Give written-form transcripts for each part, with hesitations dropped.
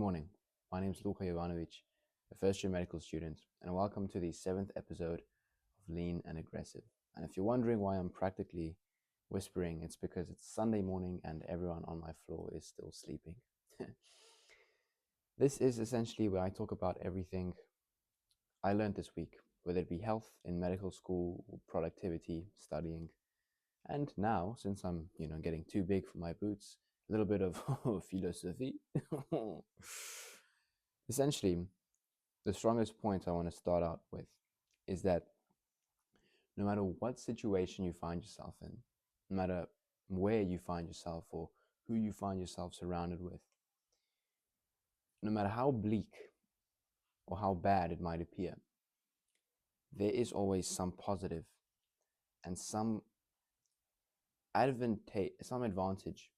morning. My name is Luka Jovanovic, a first year medical student, and welcome to the seventh episode of Lean and Aggressive. And if you're wondering why I'm practically whispering, it's because it's Sunday morning and everyone on my floor is still sleeping. This is essentially where I talk about everything I learned this week, whether it be health in medical school, productivity, studying, and now, since I'm, getting too big for my boots, a little bit of philosophy. Essentially, the strongest point I want to start out with is that no matter what situation you find yourself in, no matter where you find yourself or who you find yourself surrounded with, no matter how bleak or how bad it might appear, there is always some positive and some advantage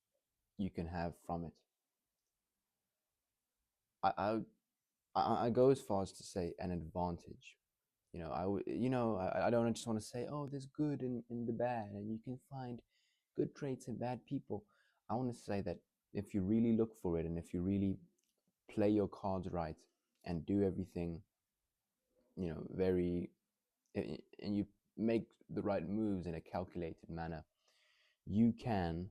you can have from it. I, I go as far as to say an advantage. I don't just want to say, oh, there's good in the bad, and you can find good traits in bad people. I want to say that if you really look for it, and if you really play your cards right, and do everything, very, and you make the right moves in a calculated manner, you can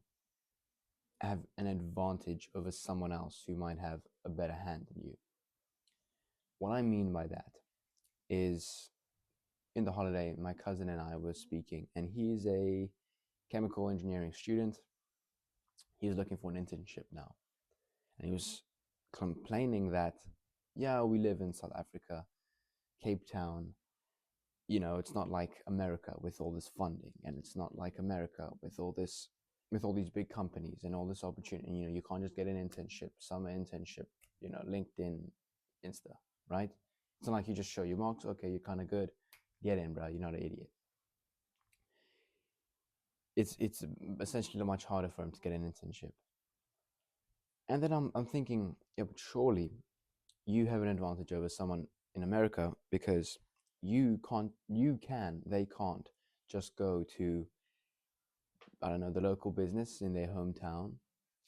have an advantage over someone else who might have a better hand than you. What I mean by that is in the holiday, my cousin and I were speaking, and he's a chemical engineering student. He's looking for an internship now. And he was complaining that, yeah, we live in South Africa, Cape Town. It's not like America with all this funding, and it's not like America with all these big companies and all this opportunity. You can't just get an internship, summer internship, LinkedIn, Insta, right? It's not like you just show your marks, okay, you're kind of good, get in, bro, you're not an idiot. It's essentially much harder for him to get an internship. And then I'm thinking, yeah, but surely you have an advantage over someone in America because they can't just go to, I don't know, the local business in their hometown.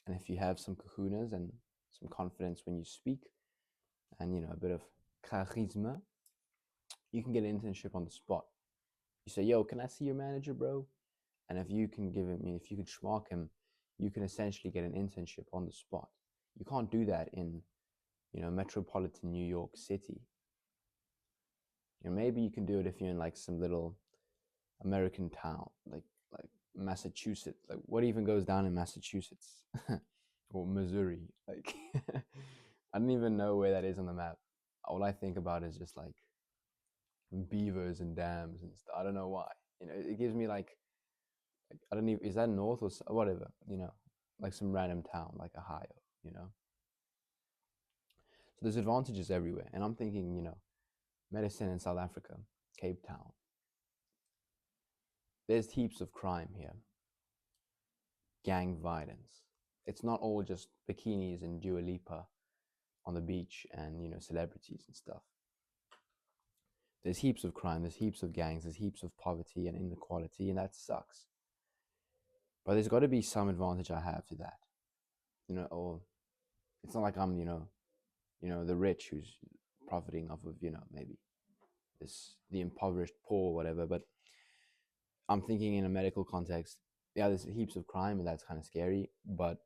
And if you have some kahunas and some confidence when you speak and, a bit of charisma, you can get an internship on the spot. You say, yo, can I see your manager, bro? And if you can if you can schmark him, you can essentially get an internship on the spot. You can't do that in, metropolitan New York City. Maybe you can do it if you're in like some little American town, like Massachusetts. Like what even goes down in Massachusetts or Missouri? Like I don't even know where that is on the map. All I think about is just like beavers and dams and stuff. I don't know why. It gives me like I don't even, is that north or whatever? Like some random town like Ohio. So there's advantages everywhere, and I'm thinking, medicine in South Africa, Cape Town. There's heaps of crime here, gang violence. It's not all just bikinis and Dua Lipa on the beach and, celebrities and stuff. There's heaps of crime, there's heaps of gangs, there's heaps of poverty and inequality, and that sucks. But there's got to be some advantage I have to that, or it's not like I'm, the rich who's profiting off of, maybe the impoverished poor or whatever. But I'm thinking in a medical context, yeah, there's heaps of crime and that's kind of scary, but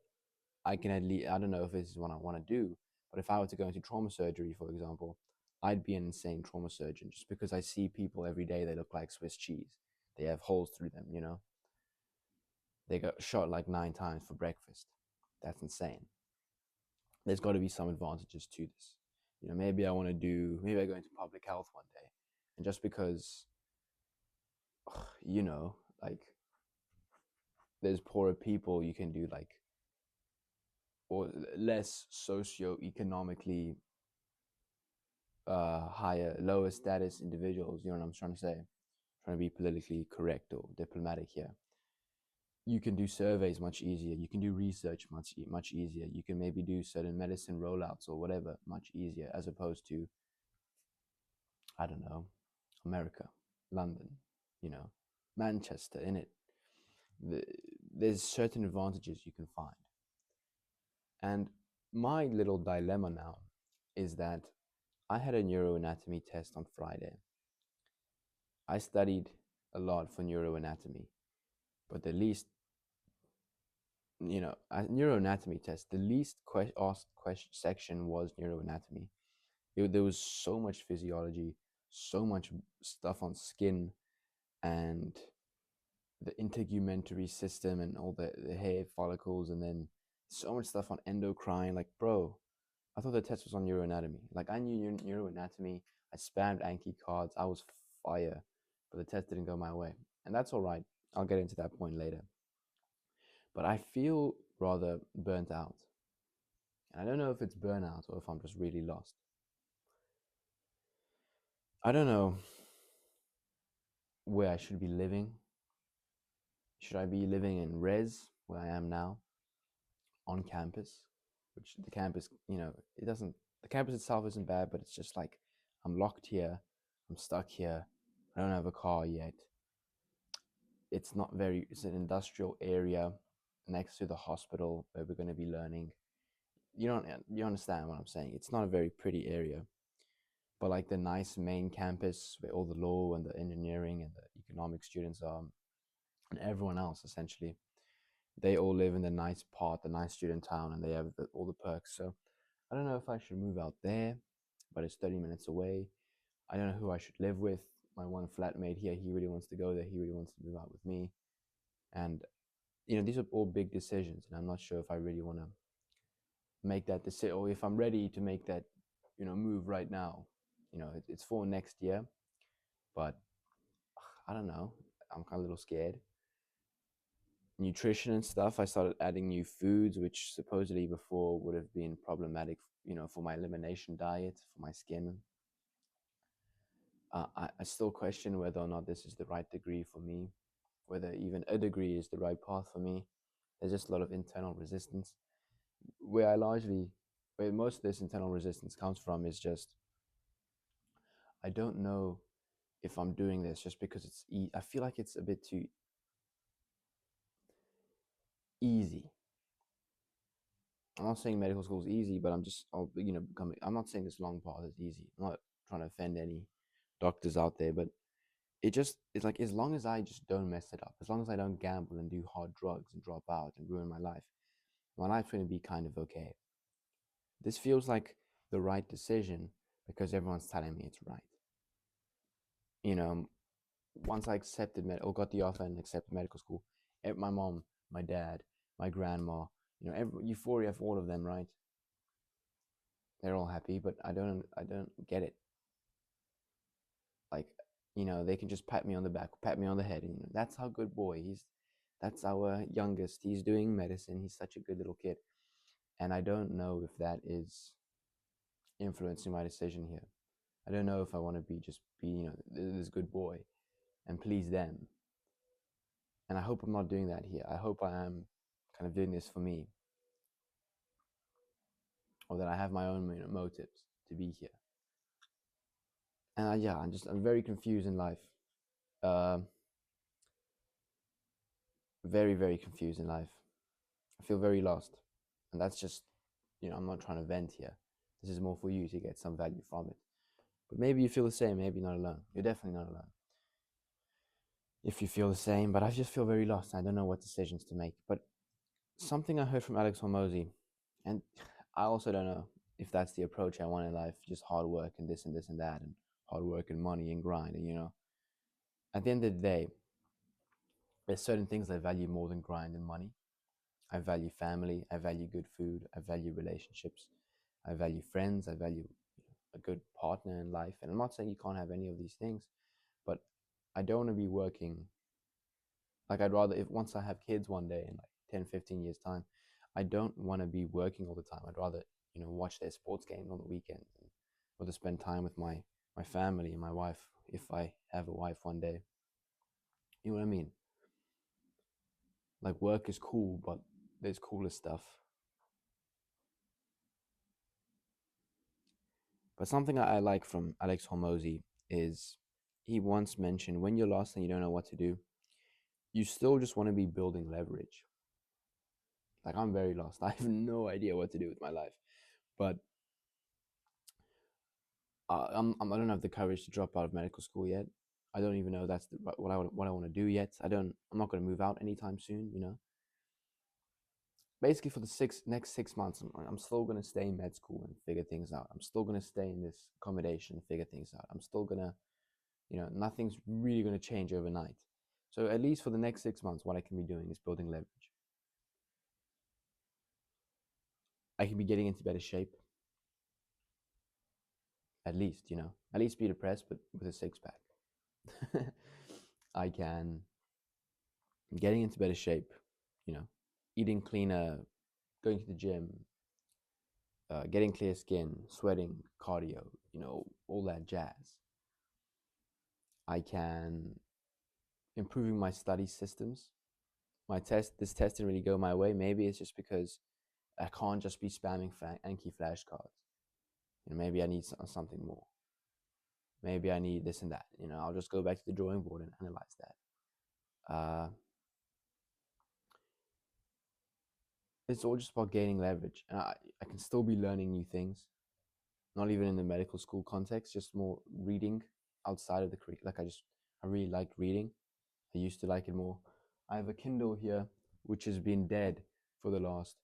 I can at least, I don't know if this is what I want to do, but if I were to go into trauma surgery, for example, I'd be an insane trauma surgeon just because I see people every day. They look like Swiss cheese. They have holes through them, They got shot like 9 times for breakfast. That's insane. There's got to be some advantages to this. Maybe I go into public health one day. And just because, like there's poorer people, you can do like, or less socioeconomically lower status individuals, you know what I'm trying to say? Trying to be politically correct or diplomatic here. You can do surveys much easier. You can do research much easier. You can maybe do certain medicine rollouts or whatever much easier, as opposed to, I don't know, America, London, Manchester, in it. There's certain advantages you can find. And my little dilemma now is that I had a neuroanatomy test on Friday. I studied a lot for neuroanatomy, but the least, a neuroanatomy test, the least asked question section was neuroanatomy. There was so much physiology, so much stuff on skin and the integumentary system and all the hair follicles, and then so much stuff on endocrine. Like, bro, I thought the test was on neuroanatomy. Like, I knew neuroanatomy. I spammed Anki cards. I was fire, but the test didn't go my way. And that's all right. I'll get into that point later. But I feel rather burnt out. And I don't know if it's burnout or if I'm just really lost. I don't know where I should be living. Should I be living in res, where I am now, on campus? Which the campus, it doesn't, the campus itself isn't bad, but it's just like I'm locked here, I'm stuck here, I don't have a car yet. It's an industrial area next to the hospital where we're going to be learning. You understand what I'm saying? It's not a very pretty area, but like the nice main campus where all the law and the engineering and the economic students are, and everyone else essentially, they all live in the nice part, the nice student town, and they have all the perks. So I don't know if I should move out there, but it's 30 minutes away. I don't know who I should live with. My one flatmate here, he really wants to go there. He really wants to move out with me. And, these are all big decisions, and I'm not sure if I really want to make that decision or if I'm ready to make that, move right now. It's for next year, but I don't know. I'm kind of a little scared. Nutrition and stuff, I started adding new foods, which supposedly before would have been problematic, for my elimination diet, for my skin. I still question whether or not this is the right degree for me, whether even a degree is the right path for me. There's just a lot of internal resistance. Where I largely, where most of this internal resistance comes from is just, I don't know if I'm doing this just because I feel like it's a bit too easy. I'm not saying medical school is easy, but I'm not saying this long path is easy. I'm not trying to offend any doctors out there, but it's like, as long as I just don't mess it up, as long as I don't gamble and do hard drugs and drop out and ruin my life's going to be kind of okay. This feels like the right decision because everyone's telling me it's right. You know, Once I accepted or got the offer and accepted medical school, my mom, my dad, my grandma, euphoria for all of them, right? They're all happy, but I don't get it. Like, they can just pat me on the back, pat me on the head, and that's our good boy. That's our youngest. He's doing medicine. He's such a good little kid. And I don't know if that is influencing my decision here. I don't know if I want to be, this good boy and please them. And I hope I'm not doing that here. I hope I am kind of doing this for me, or that I have my own, motives to be here. And yeah, I'm very confused in life. Uh, Very, very confused in life. I feel very lost. And that's just, I'm not trying to vent here. This is more for you to get some value from it. But maybe you feel the same. Maybe you're not alone. You're definitely not alone if you feel the same. But I just feel very lost. I don't know what decisions to make. But something I heard from Alex Hormozy, and I also don't know if that's the approach I want in life, just hard work and this and this and that, and hard work and money and grind. And, at the end of the day, there's certain things I value more than grind and money. I value family. I value good food. I value relationships. I value friends. I value a good partner in life. And I'm not saying you can't have any of these things, but I don't want to be working. Like, I'd rather, if once I have kids one day in like 10, 15 years time, I don't want to be working all the time. I'd rather, watch their sports games on the weekends, or to spend time with my family and my wife if I have a wife one day. You know what I mean? Like, work is cool, but there's cooler stuff. But something I like from Alex Hormozy is, he once mentioned, when you're lost and you don't know what to do, you still just want to be building leverage. Like, I'm very lost. I have no idea what to do with my life. But I don't have the courage to drop out of medical school yet. I don't even know that's what I want to do yet. I'm not going to move out anytime soon. Basically for the next 6 months, I'm still going to stay in med school and figure things out. I'm still going to stay in this accommodation and figure things out. I'm still going to, nothing's really going to change overnight. So at least for the next 6 months, what I can be doing is building leverage. I can be getting into better shape. At least be depressed, but with a six pack. I can getting into better shape, eating cleaner, going to the gym, getting clear skin, sweating, cardio, all that jazz. I can improving my study systems. This test didn't really go my way. Maybe it's just because I can't just be spamming Anki flashcards. Maybe I need something more. Maybe I need this and that. I'll just go back to the drawing board and analyze that. It's all just about gaining leverage. And I can still be learning new things, not even in the medical school context, just more reading outside of the curriculum. I really like reading. I used to like it more. I have a Kindle here, which has been dead for the last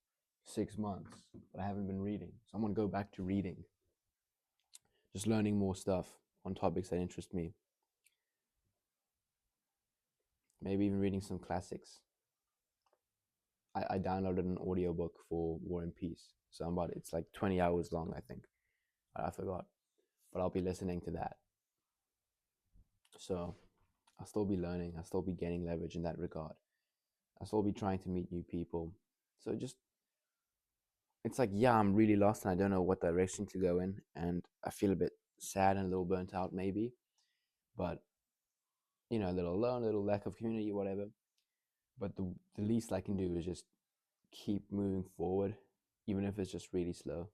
6 months, but I haven't been reading. So I'm going to go back to reading, just learning more stuff on topics that interest me. Maybe even reading some classics. I downloaded an audiobook for War and Peace. So it's like 20 hours long, I think. I forgot. But I'll be listening to that. So I'll still be learning. I'll still be gaining leverage in that regard. I'll still be trying to meet new people. So it's like, yeah, I'm really lost and I don't know what direction to go in. And I feel a bit sad and a little burnt out maybe. But, a little alone, a little lack of community, whatever. But the least I can do is just keep moving forward, even if it's just really slow.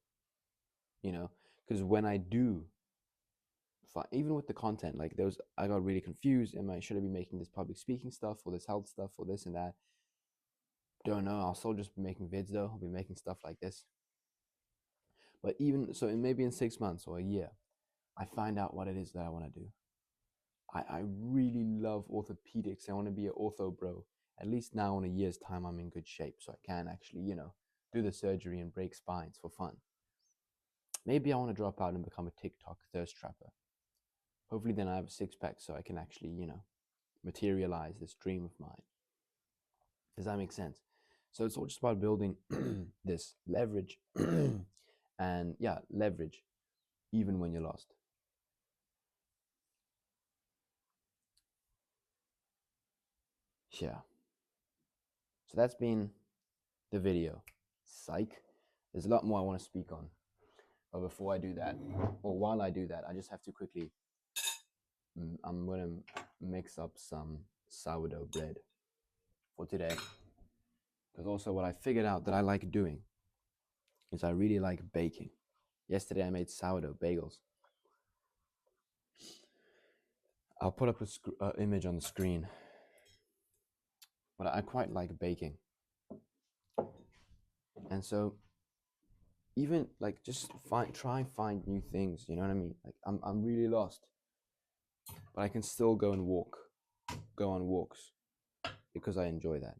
Because when I do, even with the content, like I got really confused. Should I be making this public speaking stuff or this health stuff or this and that? Don't know. I'll still just be making vids though. I'll be making stuff like this. But even so, maybe in 6 months or a year, I find out what it is that I want to do. I really love orthopedics. I want to be an ortho bro. At least now in a year's time, I'm in good shape, so I can actually, do the surgery and break spines for fun. Maybe I want to drop out and become a TikTok thirst trapper. Hopefully, then I have a six pack so I can actually, materialize this dream of mine. Does that make sense? So it's all just about building this leverage and leverage even when you're lost. Yeah. So that's been the video. Psych. There's a lot more I want to speak on. But before I do that, or while I do that, I just have to quickly, I'm going to mix up some sourdough bread for today. Because also what I figured out that I like doing is I really like baking. Yesterday I made sourdough bagels. I'll put up an image on the screen. But I quite like baking. And so even like just try and find new things, you know what I mean? Like I'm really lost. But I can still go on walks because I enjoy that.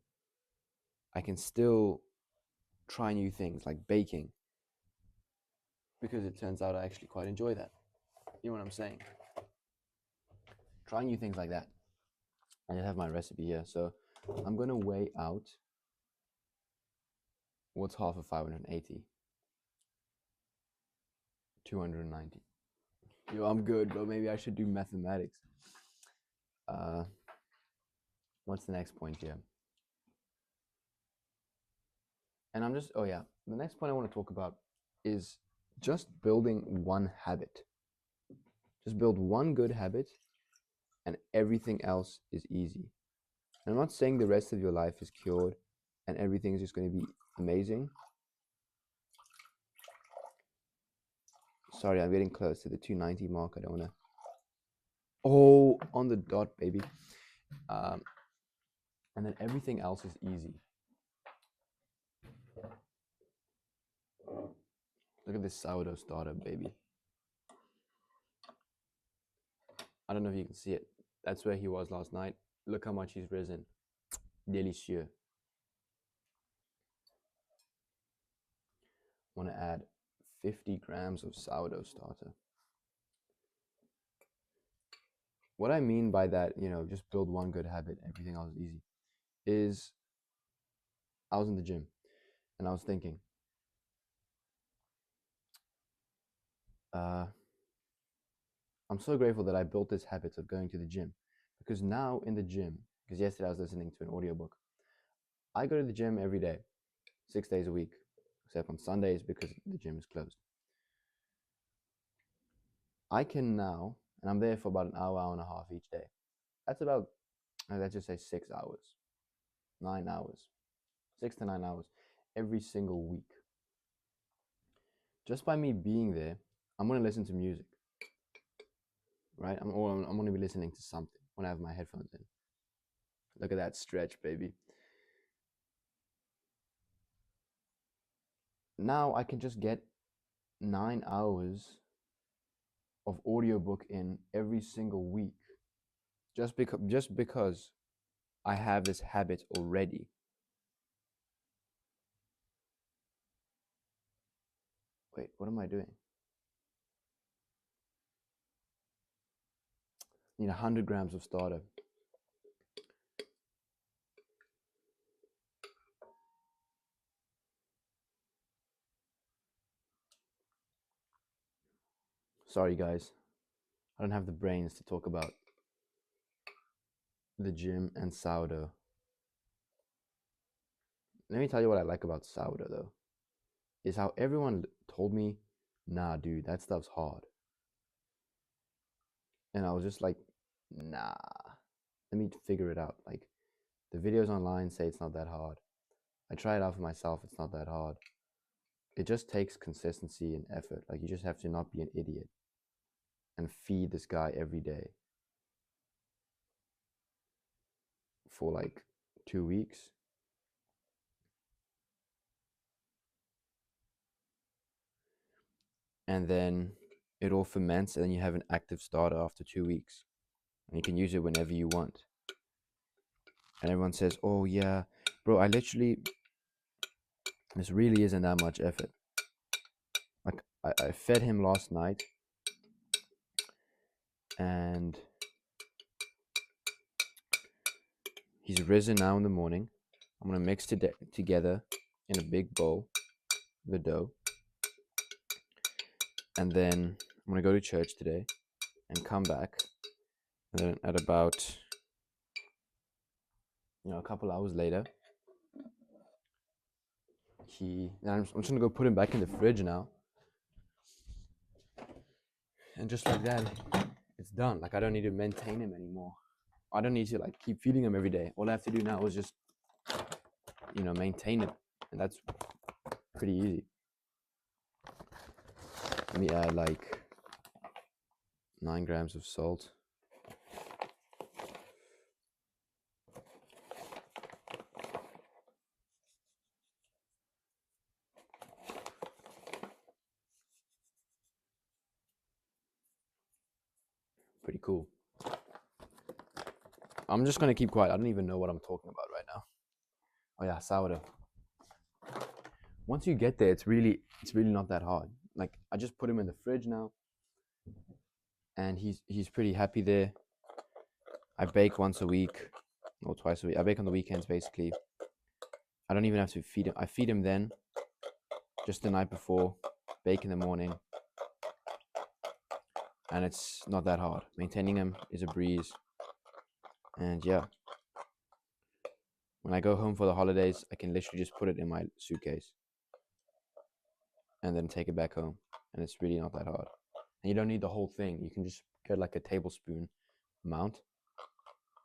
I can still try new things like baking because it turns out I actually quite enjoy that. You know what I'm saying? Try new things like that. I just have my recipe here. So I'm going to weigh out what's half of 580. 290. Yo, I'm good, but maybe I should do mathematics. What's the next point here? And the next point I want to talk about is just building one habit. Just build one good habit and everything else is easy. And I'm not saying the rest of your life is cured and everything is just going to be amazing. Sorry, I'm getting close to the 290 mark. I don't want to. Oh, on the dot, baby. And then everything else is easy. Look at this sourdough starter, baby. I don't know if you can see it. That's where he was last night. Look how much he's risen. Delicieux. Want to add 50 grams of sourdough starter. What I mean by that, just build one good habit, everything else is easy, is I was in the gym and I was thinking, I'm so grateful that I built this habit of going to the gym, because now in the gym, because yesterday I was listening to an audiobook, I go to the gym every day, 6 days a week, except on Sundays because the gym is closed. I can now, and I'm there for about an hour, hour and a half each day. That's about, let's just say 6 hours, 9 hours, 6 to 9 hours every single week. Just by me being there, I'm going to listen to music, right? I'm going to be listening to something when I have my headphones in. Look at that stretch, baby. Now I can just get 9 hours of audiobook in every single week, just because I have this habit already. Wait, what am I doing? Need 100 grams of starter. Sorry, guys. I don't have the brains to talk about the gym and sourdough. Let me tell you what I like about sourdough, though, is how everyone told me, nah, dude, that stuff's hard. And I was just like, nah, let me figure it out. Like, the videos online say it's not that hard. I try it out for myself, it's not that hard. It just takes consistency and effort. Like, you just have to not be an idiot and feed this guy every day for like 2 weeks. And then it all ferments, and then you have an active starter after 2 weeks. And you can use it whenever you want. And everyone says, oh, yeah, bro, this really isn't that much effort. Like, I fed him last night, and he's risen now in the morning. I'm going to mix together in a big bowl the dough. And then I'm going to go to church today and come back. And then at about, a couple hours later, I'm just going to go put him back in the fridge now. And just like that, it's done. Like, I don't need to maintain him anymore. I don't need to like keep feeding him every day. All I have to do now is just, maintain him. And that's pretty easy. Let me add like 9 grams of salt. Pretty cool. I'm just gonna keep quiet. I don't even know what I'm talking about right now. Oh yeah, sourdough. Once you get there, it's really not that hard. Like, I just put him in the fridge now, and he's pretty happy there. I bake once a week or twice a week. I bake on the weekends basically. I don't even have to feed him. I feed him then, just the night before, bake in the morning, and it's not that hard. Maintaining him is a breeze. And yeah, when I go home for the holidays, I can literally just put it in my suitcase and then take it back home. And it's really not that hard. And you don't need the whole thing. You can just get like a tablespoon amount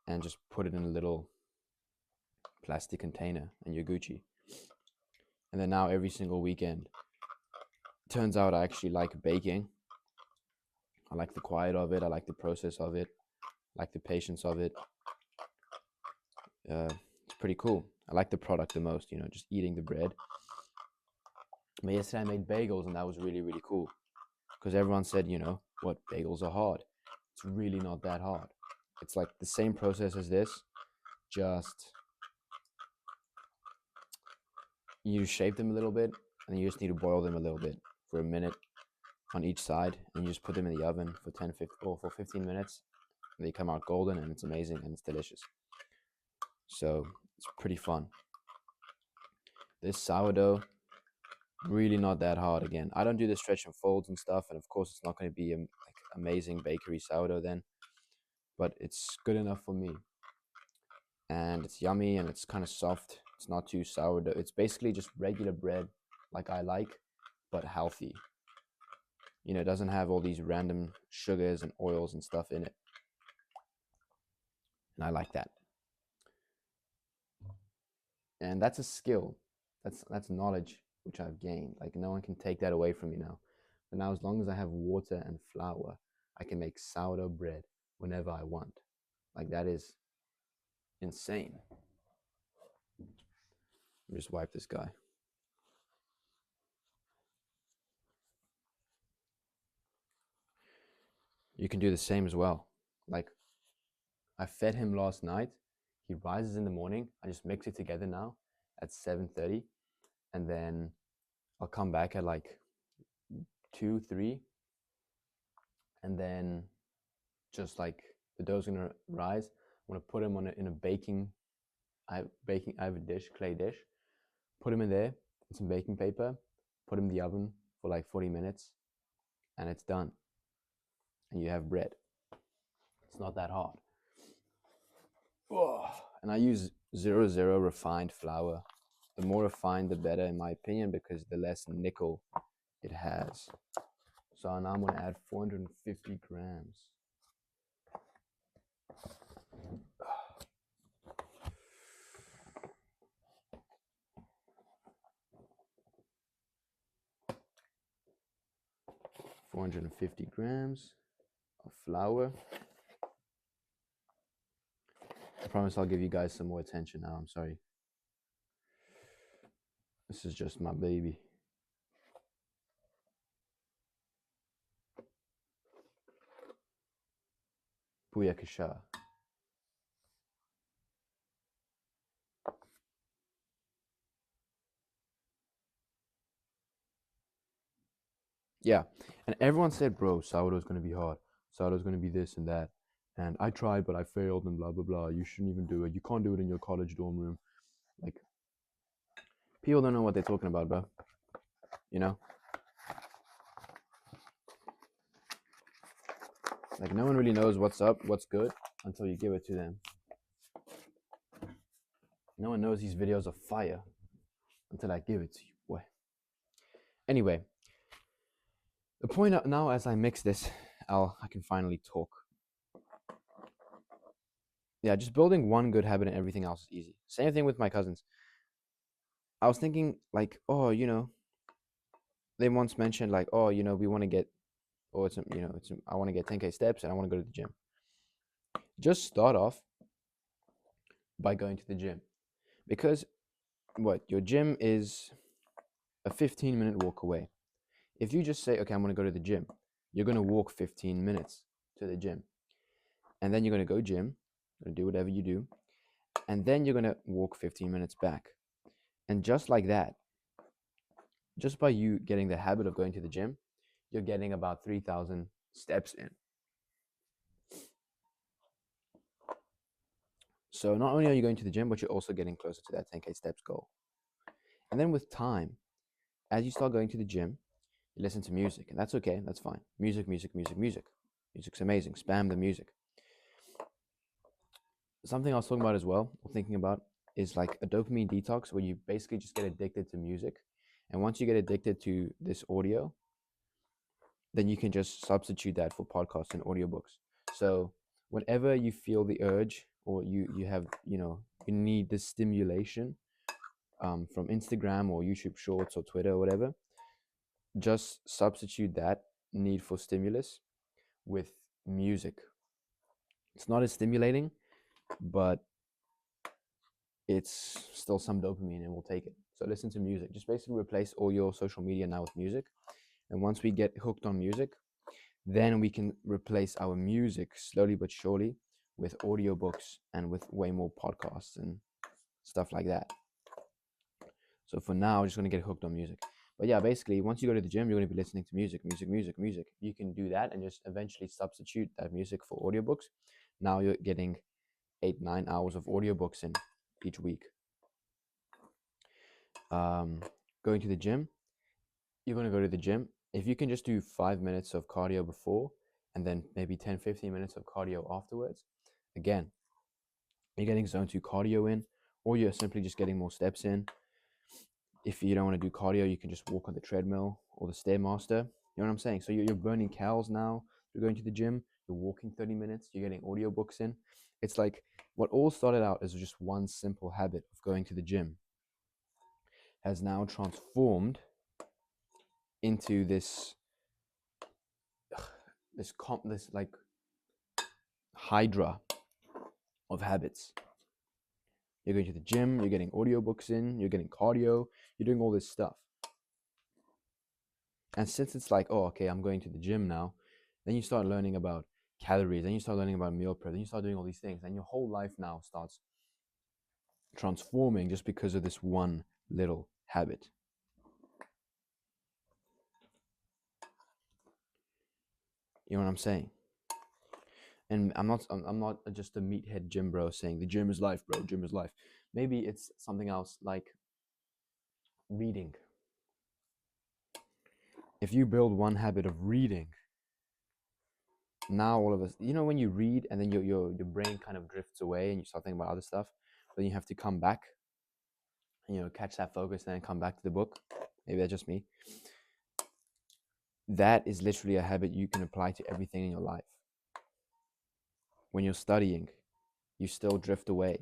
and just put it in a little plastic container and you're Gucci. And then now every single weekend, turns out I actually like baking. I like the quiet of it. I like the process of it. I like the patience of it. It's pretty cool. I like the product the most, just eating the bread. But yesterday I made bagels, and that was really, really cool because everyone said, what, bagels are hard. It's really not that hard. It's like the same process as this, just you shape them a little bit, and you just need to boil them a little bit for a minute on each side, and you just put them in the oven for 10, 15, or for 15 minutes. They come out golden, and it's amazing, and it's delicious. So it's pretty fun. This sourdough, really not that hard. Again, I don't do the stretch and folds and stuff, and of course it's not going to be like amazing bakery sourdough then, but it's good enough for me. And it's yummy, and it's kind of soft. It's not too sourdough. It's basically just regular bread like I like, but healthy. It doesn't have all these random sugars and oils and stuff in it, and I like that. And that's a skill. That's knowledge which I've gained. Like, no one can take that away from me now. But now, as long as I have water and flour, I can make sourdough bread whenever I want. Like, that is insane. Just wipe this guy. You can do the same as well. Like, I fed him last night. He rises in the morning. I just mix it together now at 7:30, and then I'll come back at like 2, 3, and then just like the dough's gonna rise. I'm gonna put him in a baking. I have a dish, clay dish. Put him in there with some baking paper. Put him in the oven for like 40 minutes, and it's done. And you have bread. It's not that hard. Oh, and I use 00 refined flour. The more refined, the better, in my opinion, because the less nickel it has. So now I'm gonna add 450 grams. 450 grams of flour. I promise I'll give you guys some more attention now. I'm sorry. This is just my baby. Booyakasha. Yeah. And everyone said, bro, sourdough's going to be hard. Sourdough's going to be this and that. And I tried, but I failed and blah, blah, blah. You shouldn't even do it. You can't do it in your college dorm room. Like, people don't know what they're talking about, bro. You know? Like, no one really knows what's up, what's good, until you give it to them. No one knows these videos are fire until I give it to you, boy. Anyway, the point now, as I mix this, I can finally talk. Yeah, just building one good habit and everything else is easy. Same thing with my cousins. I was thinking, like, oh, they once mentioned, like, oh, we want to get, oh, I want to get 10K steps and I want to go to the gym. Just start off by going to the gym, because your gym is a 15-minute walk away. If you just say, okay, I'm going to go to the gym, you're going to walk 15 minutes to the gym, and then you're going to go gym, going to do whatever you do, and then you're going to walk 15 minutes back. And just like that, just by you getting the habit of going to the gym, you're getting about 3,000 steps in. So not only are you going to the gym, but you're also getting closer to that 10K steps goal. And then with time, as you start going to the gym, you listen to music, and that's okay, that's fine. Music, music, music, music. Music's amazing. Spam the music. Something I was talking about as well, or thinking about, is like a dopamine detox, where you basically just get addicted to music. And once you get addicted to this audio, then you can just substitute that for podcasts and audiobooks. So whenever you feel the urge, or you have, you need the stimulation from Instagram or YouTube Shorts or Twitter or whatever, just substitute that need for stimulus with music. It's not as stimulating, but it's still some dopamine, and we'll take it. So listen to music. Just basically replace all your social media now with music. And once we get hooked on music, then we can replace our music slowly but surely with audiobooks and with way more podcasts and stuff like that. So for now, I'm just going to get hooked on music. But yeah, basically, once you go to the gym, you're going to be listening to music. You can do that and just eventually substitute that music for audiobooks. Now you're getting 8-9 hours of audiobooks in each week. Going to the gym, you're going to go to the gym. If you can just do 5 minutes of cardio before and then maybe 10-15 minutes of cardio afterwards, again, you're getting zone 2 cardio in, or you're simply just getting more steps in. If you don't want to do cardio, you can just walk on the treadmill or the Stairmaster. You know what I'm saying? So you're burning calories now. You're going to the gym, you're walking 30 minutes, you're getting audiobooks in. It's like what all started out as just one simple habit of going to the gym has now transformed into this like hydra of habits. You're going to the gym, you're getting audiobooks in, you're getting cardio, you're doing all this stuff. And since it's like, oh, okay, I'm going to the gym now, then you start learning about calories, then you start learning about meal prep, then you start doing all these things, and your whole life now starts transforming just because of this one little habit. You know what I'm saying? And I'm not just a meathead gym bro saying the gym is life, bro. Gym is life. Maybe it's something else like reading. If you build one habit of reading, now all of us, you know, when you read and then your brain kind of drifts away and you start thinking about other stuff, but then you have to come back, you know, catch that focus and then come back to the book. Maybe that's just me. That is literally a habit you can apply to everything in your life. When you're studying, you still drift away.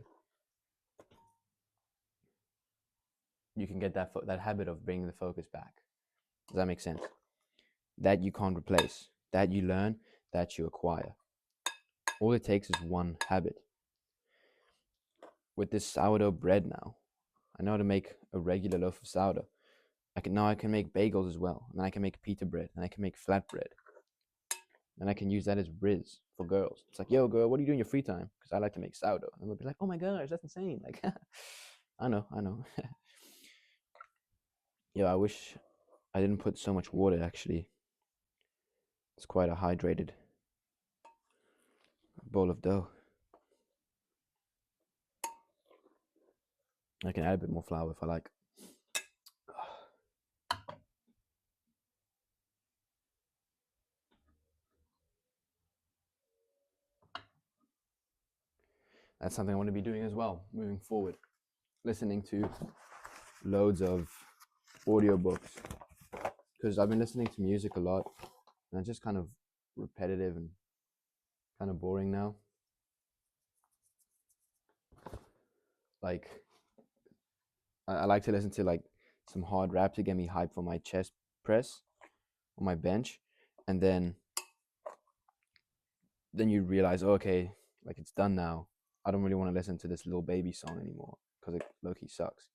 You can get that habit of bringing the focus back. Does that make sense? That you can't replace. That you learn, that you acquire. All it takes is one habit. With this sourdough bread now, I know how to make a regular loaf of sourdough. I can make bagels as well. And then I can make pita bread. And I can make flatbread. And I can use that as riz for girls. It's like, yo, girl, what do you do in your free time? Because I like to make sourdough. And they'll be like, oh my gosh, that's insane. Like, I know. Yo, I wish I didn't put so much water, actually. It's quite a hydrated bowl of dough. I can add a bit more flour if I like. That's something I want to be doing as well, moving forward. Listening to loads of audiobooks. Because I've been listening to music a lot, and it's just kind of repetitive and kind of boring now. Like, I like to listen to like some hard rap to get me hyped for my chest press on my bench, and then you realize, oh, okay, like it's done now. I don't really want to listen to this Lil Baby song anymore because it low-key sucks.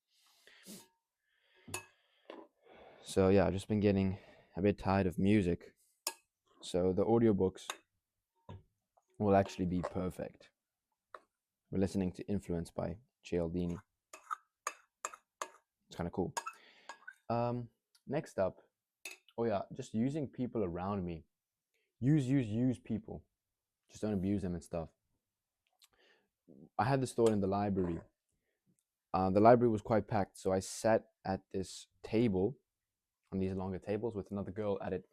So yeah, I've just been getting a bit tired of music. So the audiobooks will actually be perfect. We're listening to Influence by Cialdini. It's kind of cool. Next up, oh yeah, just using people around me. Use people. Just don't abuse them and stuff. I had this thought in the library. The library was quite packed, so I sat at this table, on these longer tables, with another girl at it.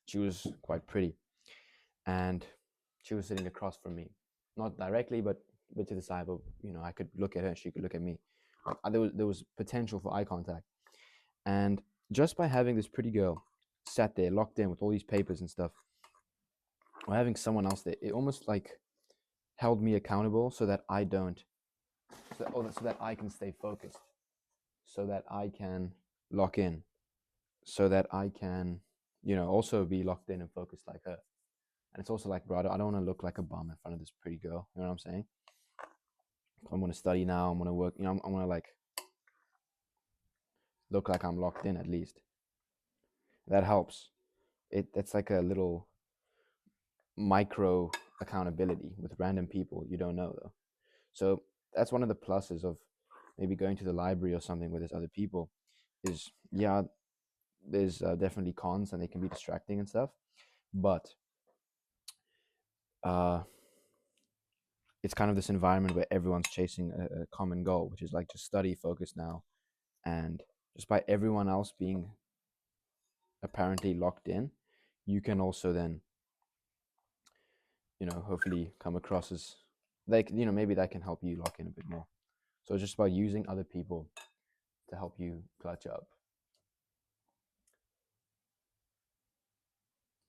She was quite pretty, and she was sitting across from me, not directly, but a bit to the side. But you know, I could look at her, and she could look at me. There was potential for eye contact, and just by having this pretty girl sat there, locked in with all these papers and stuff, or having someone else there, it almost like held me accountable, so that I don't, so that I can stay focused, so that I can lock in, so that I can, you know, also be locked in and focused like her. And it's also like, bro, I don't want to look like a bum in front of this pretty girl. You know what I'm saying? I'm going to study now. I'm going to work. You know, I'm going to like look like I'm locked in at least. That helps. It's like a little micro accountability with random people you don't know though. So that's one of the pluses of maybe going to the library or something where there's other people. Is yeah, there's definitely cons and they can be distracting and stuff, but uh, it's kind of this environment where everyone's chasing a common goal, which is like just study focus now, and despite everyone else being apparently locked in, you can also then hopefully come across as like maybe that can help you lock in a bit more. So it's just about using other people to help you clutch up.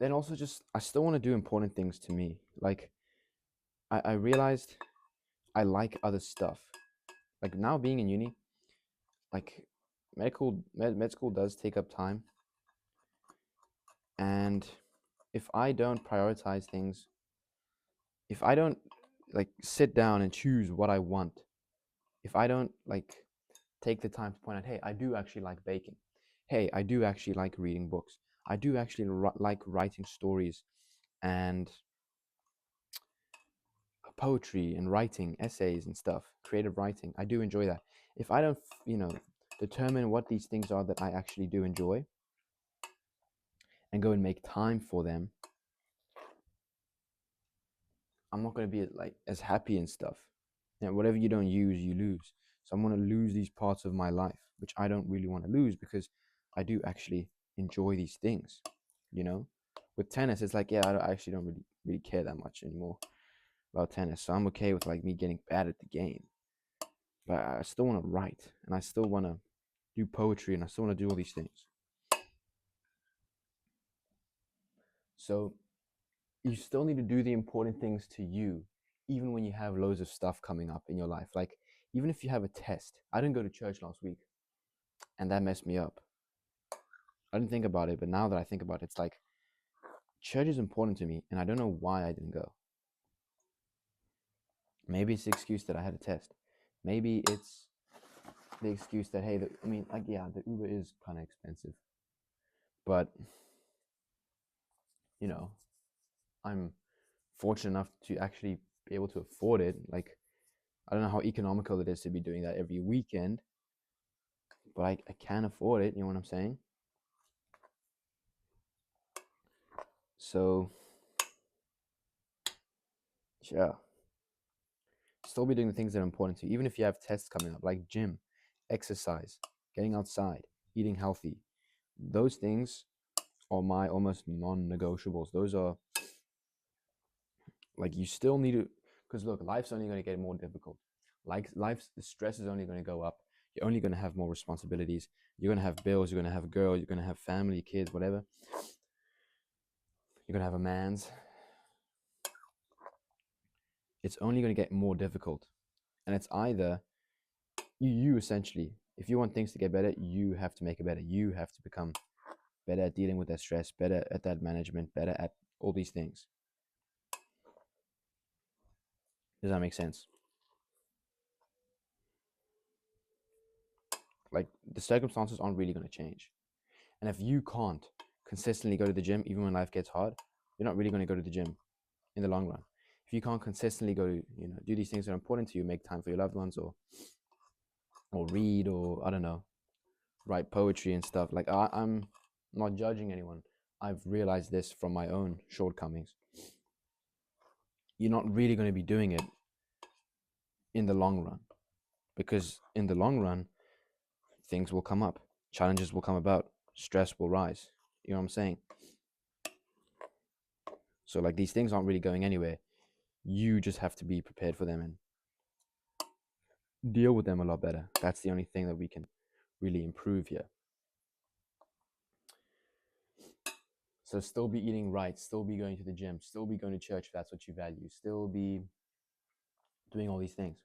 Then also just I still want to do important things to me. Like I realized I like other stuff. Like now being in uni, like med school does take up time, and if I don't prioritize things, if I don't like sit down and choose what I want, if I don't like take the time to point out, hey, I do actually like baking. Hey, I do actually like reading books. I do actually like writing stories and poetry and writing essays and stuff, creative writing. I do enjoy that. If I don't, determine what these things are that I actually do enjoy and go and make time for them, I'm not going to be like as happy and stuff. Whatever you don't use, you lose. So I'm going to lose these parts of my life, which I don't really want to lose because I do actually enjoy these things. You know, with tennis, it's like, yeah, I actually don't really care that much anymore about tennis. So I'm okay with like me getting bad at the game, but I still want to write and I still want to do poetry and I still want to do all these things. So you still need to do the important things to you, even when you have loads of stuff coming up in your life. Like, even if you have a test. I didn't go to church last week, and that messed me up. I didn't think about it, but now that I think about it, it's like church is important to me, and I don't know why I didn't go. Maybe it's the excuse that I had a test. Maybe it's the excuse that, hey, yeah, the Uber is kind of expensive, but you know, I'm fortunate enough to actually be able to afford it. Like, I don't know how economical it is to be doing that every weekend, but I can afford it. You know what I'm saying? So, yeah, still be doing the things that are important to you, even if you have tests coming up, like gym, exercise, getting outside, eating healthy. Those things are my almost non-negotiables. Those are like you still need to, because look, life's only going to get more difficult. Like life's the stress is only going to go up. You're only going to have more responsibilities. You're going to have bills. You're going to have a girl. You're going to have family, kids, whatever. You're going to have a man's. It's only going to get more difficult. And it's either you essentially, if you want things to get better, you have to make it better. You have to become better at dealing with that stress, better at that management, better at all these things. Does that make sense? Like the circumstances aren't really going to change. And if you can't consistently go to the gym, even when life gets hard, you're not really going to go to the gym in the long run. If you can't consistently go to, do these things that are important to you, make time for your loved ones or read or I don't know, write poetry and stuff. Like I'm not judging anyone. I've realized this from my own shortcomings. You're not really going to be doing it in the long run because in the long run, things will come up, challenges will come about, stress will rise. You know what I'm saying? So like these things aren't really going anywhere. You just have to be prepared for them and deal with them a lot better. That's the only thing that we can really improve here. So still be eating right, still be going to the gym, still be going to church if that's what you value, still be doing all these things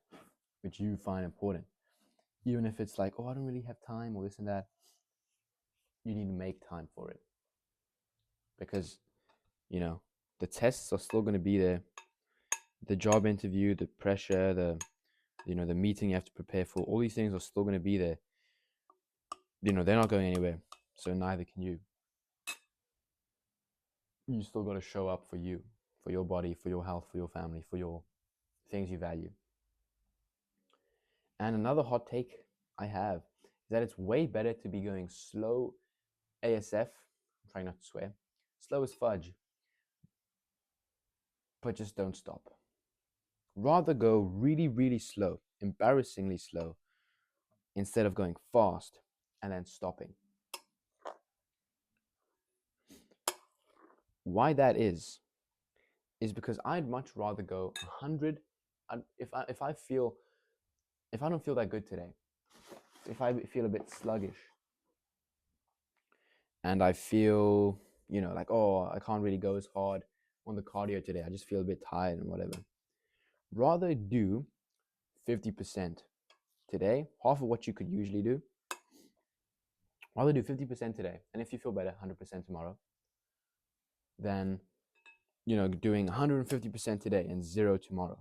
which you find important. Even if it's like, oh, I don't really have time or this and that, you need to make time for it. Because, the tests are still going to be there. The job interview, the pressure, the meeting you have to prepare for, all these things are still going to be there. they're not going anywhere. So neither can you. You still got to show up for your body, for your health, for your family, for your things you value. And another hot take I have is that it's way better to be going slow ASF. I'm trying not to swear. Slow as fudge, but just don't stop. Rather go really, really slow, embarrassingly slow, instead of going fast and then stopping. Why that is because I'd much rather go 100. If I don't feel that good today, if I feel a bit sluggish, and I feel, like, oh, I can't really go as hard on the cardio today. I just feel a bit tired and whatever. Rather do 50% today, half of what you could usually do. Rather do 50% today, and if you feel better, 100% tomorrow, than doing 150% today and zero tomorrow.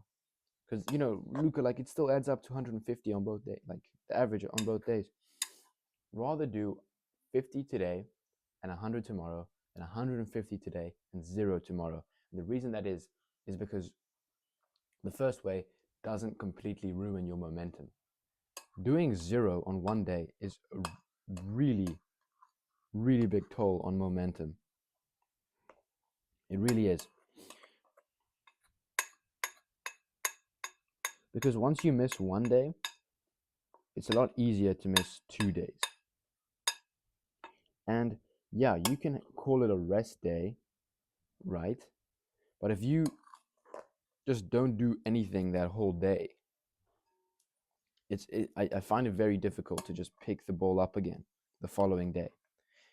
Because Luca, like, it still adds up to 150 on both days, like the average on both days. Rather do 50 today and 100 tomorrow, and 150 today and zero tomorrow. And the reason that is because the first way doesn't completely ruin your momentum. Doing zero on one day is a really, really big toll on momentum. It really is. Because once you miss one day, it's a lot easier to miss 2 days. And yeah, you can call it a rest day, right? But if you just don't do anything that whole day, I find it very difficult to just pick the ball up again the following day.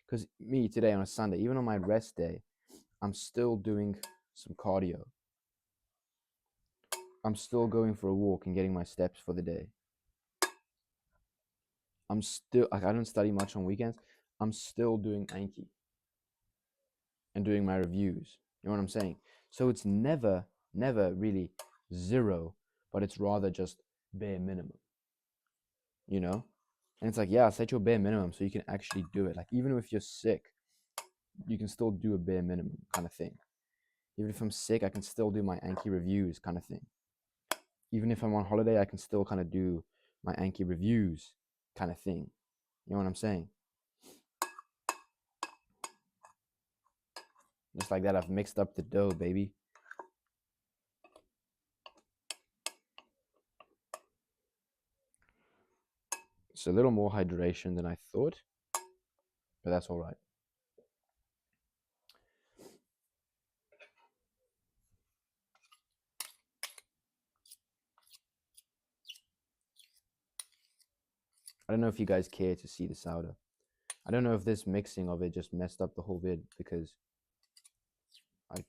Because me today on a Sunday, even on my rest day, I'm still doing some cardio. I'm still going for a walk and getting my steps for the day. I'm still, like, I don't study much on weekends. I'm still doing Anki and doing my reviews. You know what I'm saying? So it's never, never really zero, but it's rather just bare minimum, you know? And it's like, yeah, set your bare minimum so you can actually do it. Like, even if you're sick, you can still do a bare minimum kind of thing. Even if I'm sick, I can still do my Anki reviews kind of thing. Even if I'm on holiday, I can still kind of do my Anki reviews kind of thing. You know what I'm saying? Just like that, I've mixed up the dough, baby. It's a little more hydration than I thought, but that's all right. I don't know if you guys care to see the sourdough. I don't know if this mixing of it just messed up the whole vid because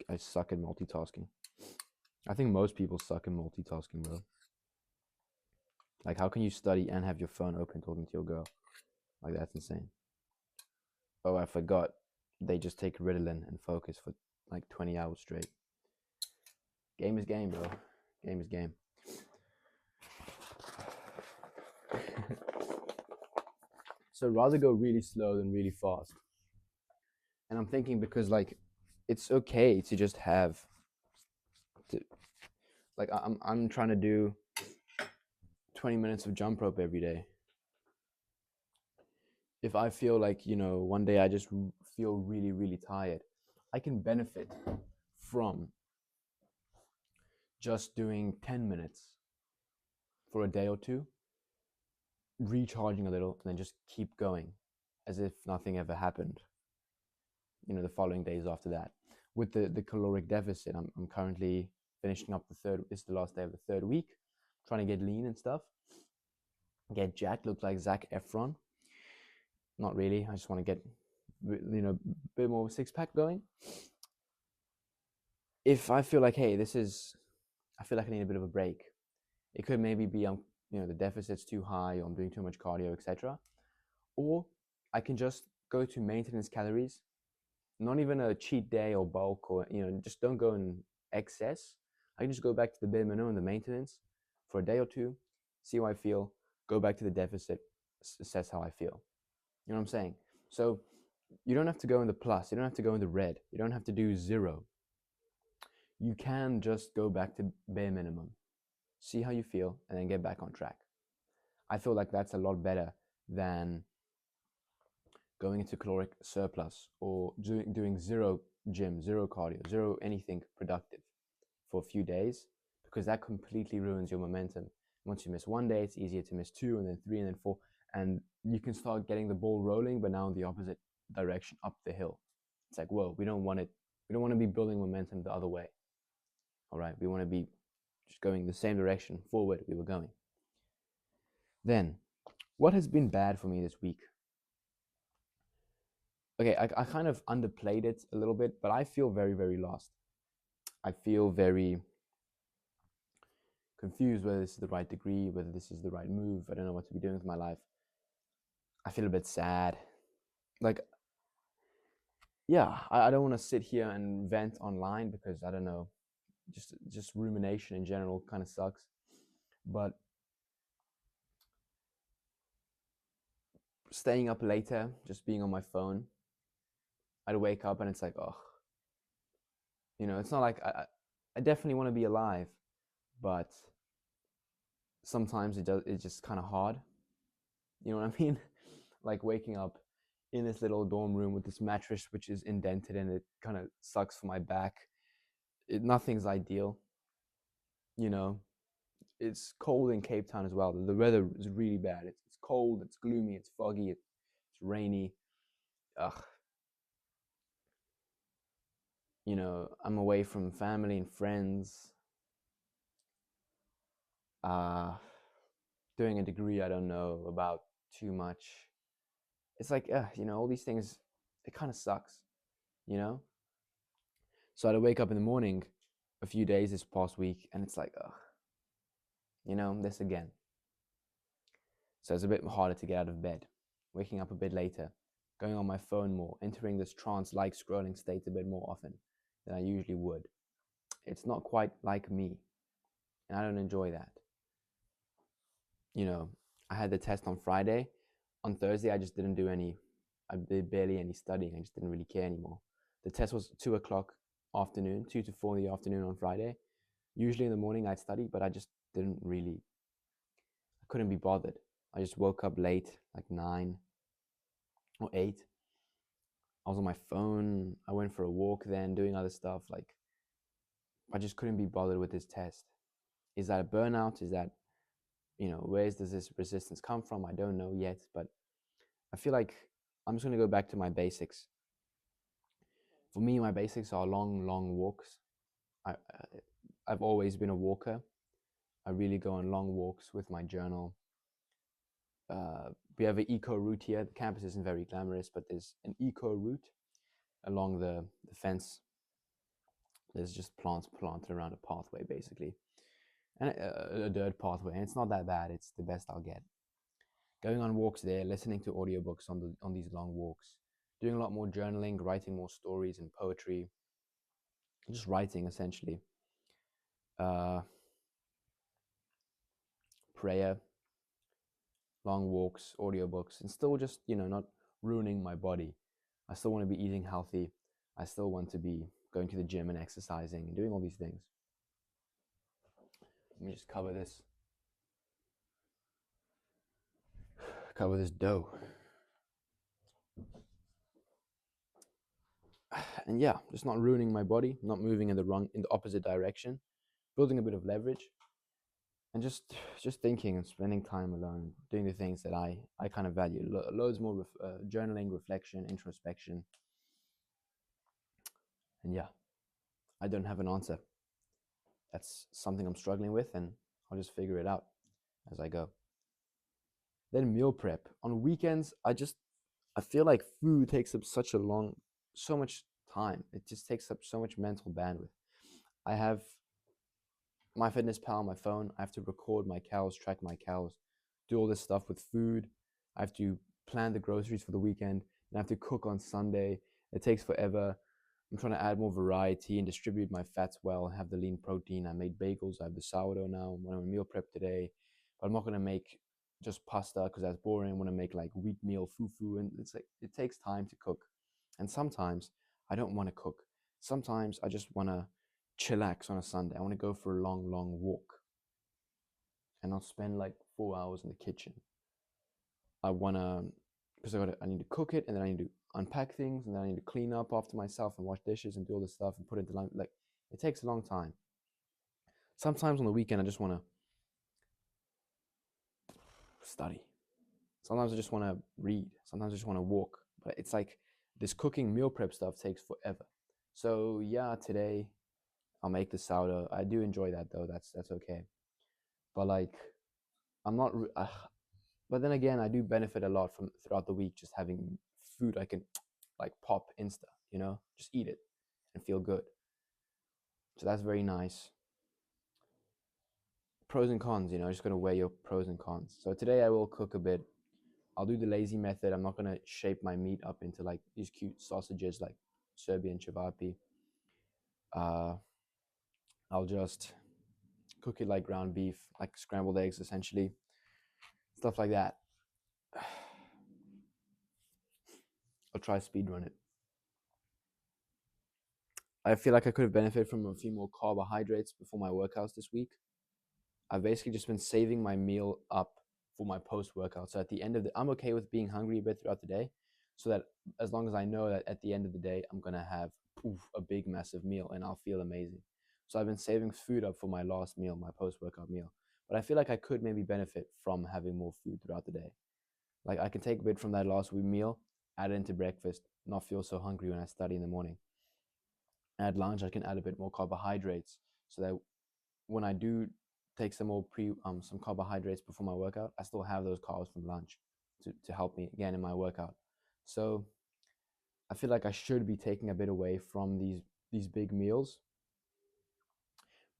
I suck at multitasking. I think most people suck at multitasking, bro. Like, how can you study and have your phone open talking to your girl? Like, that's insane. Oh, I forgot. They just take Ritalin and focus for like 20 hours straight. Game is game, bro. Game is game. So rather go really slow than really fast. And I'm thinking because, like, it's okay to just have to, like, I'm trying to do 20 minutes of jump rope every day. If I feel like, one day I just feel really, really tired, I can benefit from just doing 10 minutes for a day or two, recharging a little, and then just keep going as if nothing ever happened, the following days after that. With the caloric deficit, I'm currently finishing up this is the last day of the third week, trying to get lean and stuff, get jacked, look like Zac Efron. Not really. I just want to get, a bit more six-pack going. If I feel like, hey, I feel like I need a bit of a break. It could maybe be, the deficit's too high, or I'm doing too much cardio, etc. Or I can just go to maintenance calories, not even a cheat day or bulk, or, just don't go in excess. I can just go back to the bare minimum, the maintenance, for a day or two, see how I feel, go back to the deficit, assess how I feel. You know what I'm saying? So you don't have to go in the plus, you don't have to go in the red, you don't have to do zero. You can just go back to bare minimum, see how you feel, and then get back on track. I feel like that's a lot better than going into caloric surplus or doing zero gym, zero cardio, zero anything productive for a few days, because that completely ruins your momentum. Once you miss one day, it's easier to miss two and then three and then four, and you can start getting the ball rolling, but now in the opposite direction, up the hill. It's like, whoa, we don't want it. We don't want to be building momentum the other way. All right, we want to be just going the same direction forward we were going. Then, what has been bad for me this week? Okay, I kind of underplayed it a little bit, but I feel very, very lost. I feel very confused whether this is the right degree, whether this is the right move. I don't know what to be doing with my life. I feel a bit sad. Like, yeah, I don't want to sit here and vent online because I don't know, just rumination in general kind of sucks. But staying up later, just being on my phone, I'd wake up and it's like, oh, it's not like I definitely want to be alive, but sometimes it's just kind of hard. You know what I mean? Like waking up in this little dorm room with this mattress which is indented and it kind of sucks for my back. Nothing's ideal, you know. It's cold in Cape Town as well. The weather is really bad. It's cold, it's gloomy, it's foggy, it's rainy. Ugh. I'm away from family and friends. Uh, Doing a degree I don't know about too much. It's like, all these things, it kind of sucks, you know? So I'd wake up in the morning a few days this past week and it's like, ugh, this again. So it's a bit harder to get out of bed, waking up a bit later, going on my phone more, entering this trance-like scrolling state a bit more often than I usually would. It's not quite like me, and I don't enjoy that. You know, I had the test on Friday. On Thursday, I just didn't do I did barely any studying. I just didn't really care anymore. The test was 2 o'clock afternoon, 2 to 4 in the afternoon on Friday. Usually in the morning I'd study, but I just didn't really, I couldn't be bothered. I just woke up late, like 9 or 8. I was on my phone. I went for a walk then, doing other stuff. Like, I just couldn't be bothered with this test. Is that a burnout? Is that, where does this resistance come from? I don't know yet, but I feel like I'm just going to go back to my basics. For me, my basics are long, long walks. I've always been a walker. I really go on long walks with my journal. We have an eco route here. The campus isn't very glamorous, but there's an eco route along the fence. There's just plants planted around a pathway, basically, and a dirt pathway, and it's not that bad. It's the best I'll get. Going on walks there, listening to audiobooks on these long walks, doing a lot more journaling, writing more stories and poetry, just writing essentially. Uh, Prayer, long walks, audiobooks, and still just not ruining my body. I still want to be eating healthy. I still want to be going to the gym and exercising and doing all these things. Let me just cover this dough. And yeah, just not ruining my body, not moving in the opposite direction, building a bit of leverage, and just thinking and spending time alone, doing the things that I kind of value. Loads more journaling, reflection, introspection, and yeah, I don't have an answer. That's something I'm struggling with, and I'll just figure it out as I go. Then meal prep on weekends. I feel like food takes up so much time. It just takes up so much mental bandwidth. I have my fitness pal on my phone. I have to record my cows, track my cows, do all this stuff with food. I have to plan the groceries for the weekend, and I have to cook on Sunday. It takes forever. I'm trying to add more variety and distribute my fats well, have the lean protein. I made bagels. I have the sourdough now. I'm on a meal prep today, but I'm not going to make just pasta because that's boring. I want to make like wheat meal fufu, and it's like it takes time to cook. And sometimes I don't want to cook. Sometimes I just want to chillax on a Sunday. I want to go for a long, long walk and not spend like 4 hours in the kitchen. I want to, because I need to cook it, and then I need to unpack things, and then I need to clean up after myself and wash dishes and do all this stuff and put it into like it takes a long time. Sometimes on the weekend I just want to study. Sometimes I just want to read. Sometimes I just want to walk. But it's like this cooking meal prep stuff takes forever. So yeah, today I'll make the sourdough. I do enjoy that though. That's okay. But like I'm not. But then again, I do benefit a lot from throughout the week just having food I can like pop insta. Just eat it and feel good. So that's very nice. Pros and cons. Just gonna weigh your pros and cons. So today I will cook a bit. I'll do the lazy method. I'm not gonna shape my meat up into like these cute sausages like Serbian cevapi. Uh, I'll just cook it like ground beef, like scrambled eggs essentially, stuff like that. I'll try speed run it. I feel like I could have benefited from a few more carbohydrates before my workouts this week. I've basically just been saving my meal up for my post workout. So at the end of I'm okay with being hungry a bit throughout the day, so that as long as I know that at the end of the day I'm gonna have a big massive meal and I'll feel amazing. So I've been saving food up for my last meal, my post workout meal. But I feel like I could maybe benefit from having more food throughout the day. Like I can take a bit from that last meal, add it into breakfast, not feel so hungry when I study in the morning. At lunch, I can add a bit more carbohydrates so that when I do take some carbohydrates before my workout, I still have those carbs from lunch to help me again in my workout. So I feel like I should be taking a bit away from these big meals,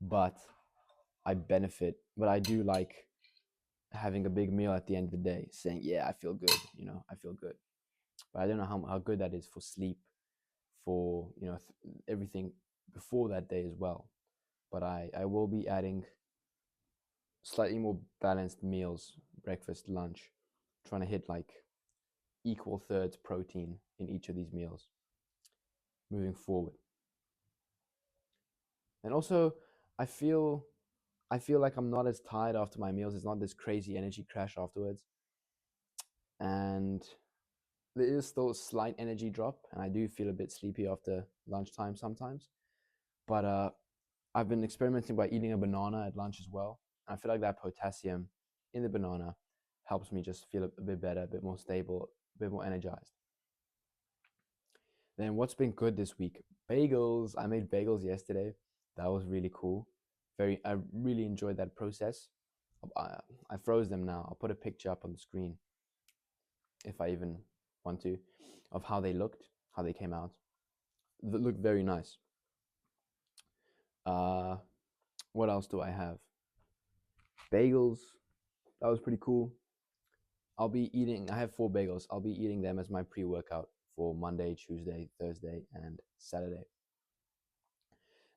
but I do like having a big meal at the end of the day, saying, yeah, I feel good, I feel good. But I don't know how good that is for sleep, for everything before that day as well. But I will be adding slightly more balanced meals, breakfast, lunch, trying to hit like equal thirds protein in each of these meals moving forward. And also, I feel I feel like I'm not as tired after my meals. It's not this crazy energy crash afterwards. And there is still a slight energy drop, and I do feel a bit sleepy after lunchtime sometimes. But I've been experimenting by eating a banana at lunch as well. I feel like that potassium in the banana helps me just feel a bit better, a bit more stable, a bit more energized. Then what's been good this week? Bagels. I made bagels yesterday. That was really cool. I really enjoyed that process. I, I froze them now. I'll put a picture up on the screen if I even want to, of how they looked, how they came out. They look very nice. Uh, what else do I have? Bagels. That was pretty cool. I have 4 bagels. I'll be eating them as my pre-workout for Monday, Tuesday, Thursday, and Saturday.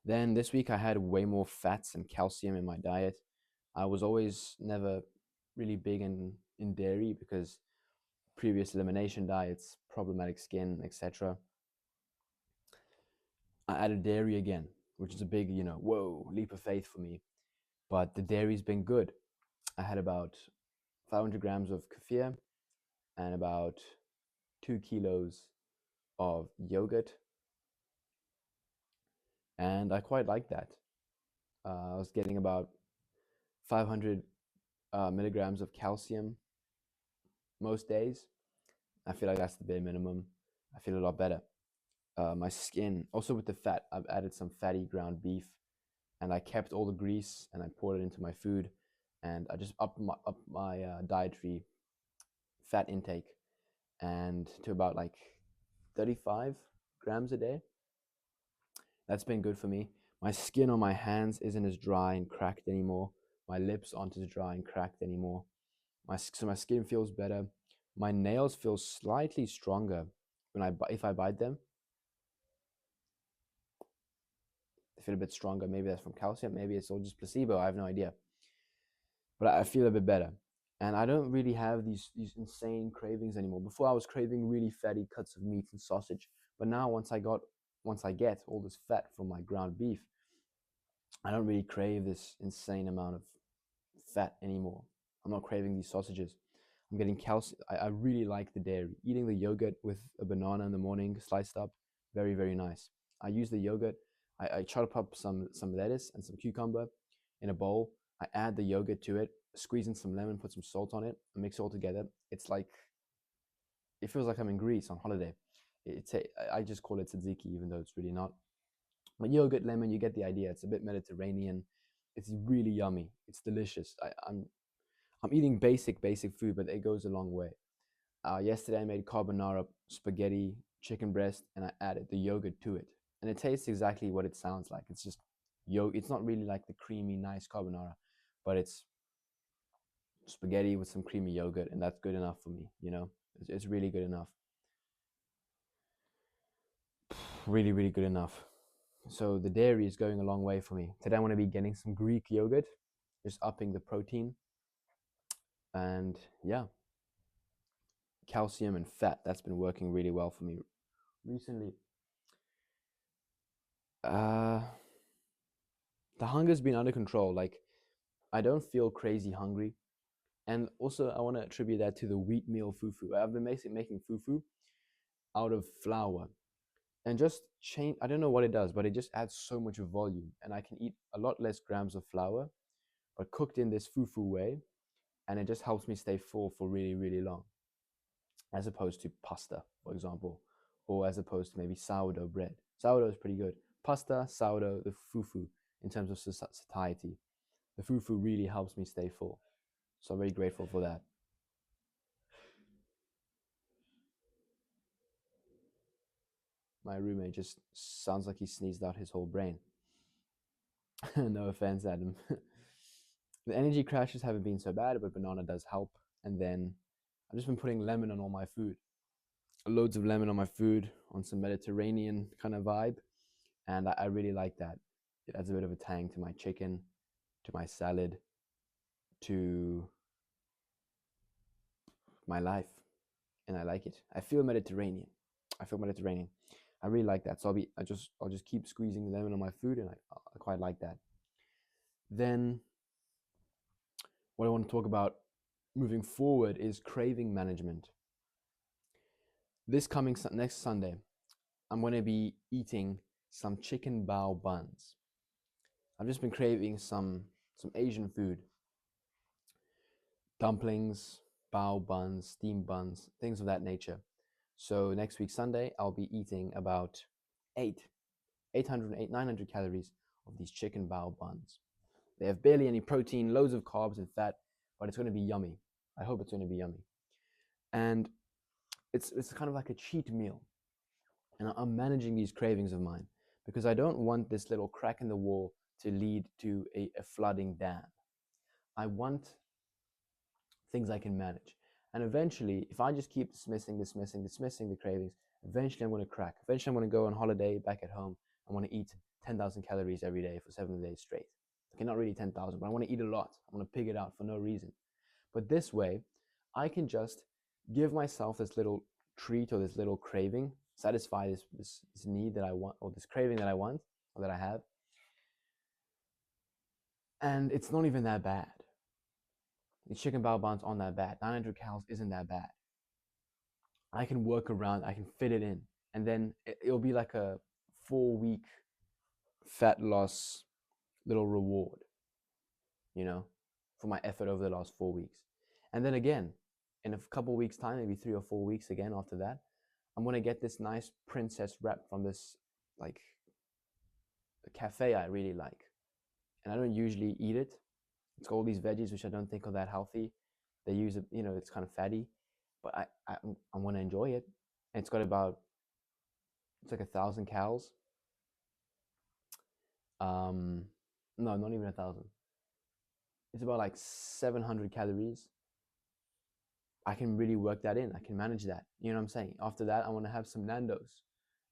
Then this week I had way more fats and calcium in my diet. I was always never really big in dairy because previous elimination diets, problematic skin, etc. I added dairy again, which is a big, whoa, leap of faith for me. But the dairy's been good. I had about 500 grams of kefir and about 2 kilos of yogurt, and I quite like that. I was getting about 500 milligrams of calcium most days. I feel like that's the bare minimum. I feel a lot better. My skin, also with the fat, I've added some fatty ground beef, and I kept all the grease and I poured it into my food, and I just upped my dietary fat intake and to about like 35 grams a day. That's been good for me. My skin on my hands isn't as dry and cracked anymore. My lips aren't as dry and cracked anymore. So my skin feels better. My nails feel slightly stronger if I bite them. They feel a bit stronger. Maybe that's from calcium. Maybe it's all just placebo. I have no idea. But I feel a bit better. And I don't really have these insane cravings anymore. Before I was craving really fatty cuts of meat and sausage, but now once I get all this fat from my ground beef, I don't really crave this insane amount of fat anymore. I'm not craving these sausages. I'm getting calcium. I really like the dairy. Eating the yogurt with a banana in the morning, sliced up, very, very nice. I use the yogurt. I chop up some lettuce and some cucumber in a bowl. I add the yogurt to it, squeeze in some lemon, put some salt on it, and mix it all together. It's like, it feels like I'm in Greece on holiday. I just call it tzatziki, even though it's really not. But yogurt, lemon, you get the idea. It's a bit Mediterranean. It's really yummy. It's delicious. I'm eating basic food, but it goes a long way. Yesterday I made carbonara spaghetti chicken breast, and I added the yogurt to it, and it tastes exactly what it sounds like. It's just It's not really like the creamy, nice carbonara, but it's spaghetti with some creamy yogurt, and that's good enough for me. It's really good enough. Really, really good enough. So the dairy is going a long way for me. Today I'm going to be getting some Greek yogurt, just upping the protein, and yeah, calcium and fat. That's been working really well for me recently. Uh, the hunger's been under control. Like, I don't feel crazy hungry. And also, I want to attribute that to the wheat meal fufu. I've been making fufu out of flour and just change. I don't know what it does, but it just adds so much volume. And I can eat a lot less grams of flour, but cooked in this fufu way. And it just helps me stay full for really, really long, as opposed to pasta, for example, or as opposed to maybe sourdough bread. Sourdough is pretty good. Pasta, sourdough, the fufu, in terms of satiety. The fufu really helps me stay full. So I'm very grateful for that. My roommate just sounds like he sneezed out his whole brain. No offense, Adam. The energy crashes haven't been so bad, but banana does help. And then I've just been putting lemon on all my food. Loads of lemon on my food, on some Mediterranean kind of vibe. And I really like that. It adds a bit of a tang to my chicken, to my salad, to my life. And I like it. I feel Mediterranean. I feel Mediterranean. I really like that. So I'll just keep squeezing lemon on my food, and I quite like that. Then what I want to talk about moving forward is craving management. This coming next Sunday, I'm going to be eating some chicken bao buns. I've just been craving some Asian food, dumplings, bao buns, steamed buns, things of that nature. So next week Sunday, I'll be eating about 900 calories of these chicken bao buns. They have barely any protein, loads of carbs and fat, but it's going to be yummy. I hope it's going to be yummy. And it's kind of like a cheat meal. And I'm managing these cravings of mine because I don't want this little crack in the wall to lead to a flooding dam. I want things I can manage. And eventually, if I just keep dismissing the cravings, eventually I'm going to crack. Eventually, I'm going to go on holiday back at home. I want to eat 10,000 calories every day for 7 days straight. Okay, not really 10,000, but I want to eat a lot. I want to pig it out for no reason. But this way, I can just give myself this little treat or this little craving, satisfy this need that I want, or this craving that I want, or that I have. And it's not even that bad. The chicken bao buns aren't that bad. 900 calories isn't that bad. I can work around, I can fit it in. And then it'll be like a 4 week fat loss little reward, you know, for my effort over the last 4 weeks. And then again, in a couple weeks' time, maybe 3 or 4 weeks again after that, I'm gonna get this nice princess wrap from this like cafe I really like. And I don't usually eat it. It's got all these veggies which I don't think are that healthy. They use it, it's kind of fatty, but I want to enjoy it. And it's like 1,000 calories. No, not even 1,000. It's about like 700 calories. I can really work that in. I can manage that. You know what I'm saying? After that, I want to have some Nando's.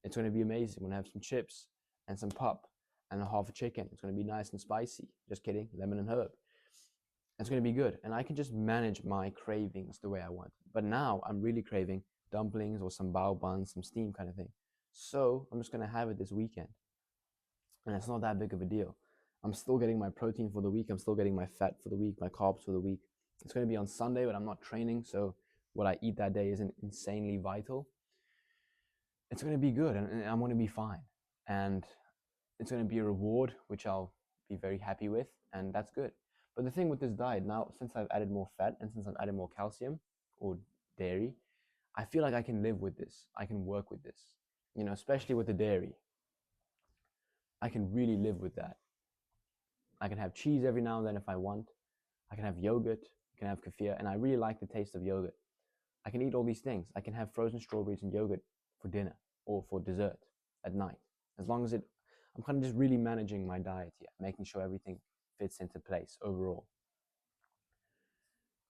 It's going to be amazing. I'm going to have some chips and some pop and a half a chicken. It's going to be nice and spicy. Just kidding. Lemon and herb. It's going to be good. And I can just manage my cravings the way I want. But now I'm really craving dumplings or some bao buns, some steam kind of thing. So I'm just going to have it this weekend. And it's not that big of a deal. I'm still getting my protein for the week. I'm still getting my fat for the week, my carbs for the week. It's going to be on Sunday, but I'm not training. So what I eat that day isn't insanely vital. It's going to be good and I'm going to be fine. And it's going to be a reward, which I'll be very happy with. And that's good. But the thing with this diet now, since I've added more fat and since I've added more calcium or dairy, I feel like I can live with this. I can work with this, especially with the dairy. I can really live with that. I can have cheese every now and then if I want. I can have yogurt. I can have kefir. And I really like the taste of yogurt. I can eat all these things. I can have frozen strawberries and yogurt for dinner or for dessert at night. As long as I'm kind of just really managing my diet here, making sure everything fits into place overall.